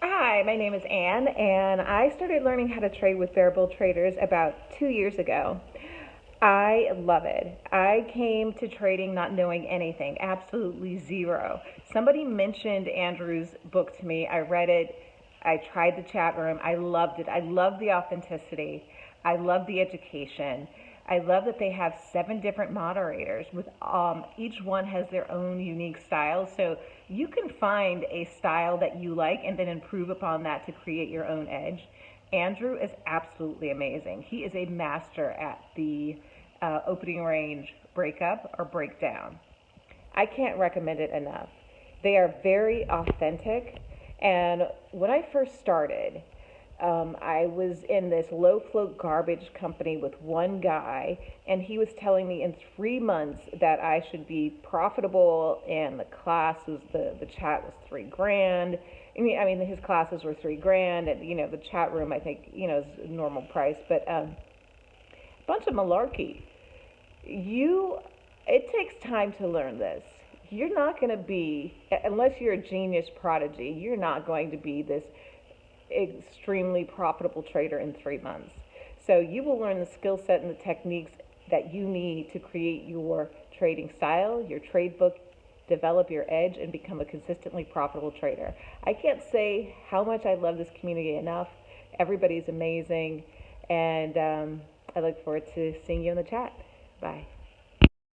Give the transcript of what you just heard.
Hi, my name is Anne, and I started learning how to trade with variable traders about 2 years ago. I love it. I came to trading not knowing anything, absolutely zero. Somebody mentioned Andrew's book to me. I read it. I tried the chat room. I loved it. I love the authenticity. I love the education. I love that they have 7 different moderators with each one has their own unique style. So you can find a style that you like and then improve upon that to create your own edge. Andrew is absolutely amazing. He is a master at the opening range breakup or breakdown. I can't recommend it enough. They are very authentic. And when I first started, I was in this low float garbage company with one guy, and he was telling me in 3 months that I should be profitable. And the chat was 3 grand. I mean, his classes were 3 grand, and the chat room I think is normal price, but bunch of malarkey. You, it takes time to learn this. You're not going to be, unless you're a genius prodigy, you're not going to be this extremely profitable trader in 3 months. So you will learn the skill set and the techniques that you need to create your trading style, your trade book, develop your edge, and become a consistently profitable trader. I can't say how much I love this community enough. Everybody's amazing, and I look forward to seeing you in the chat. Bye.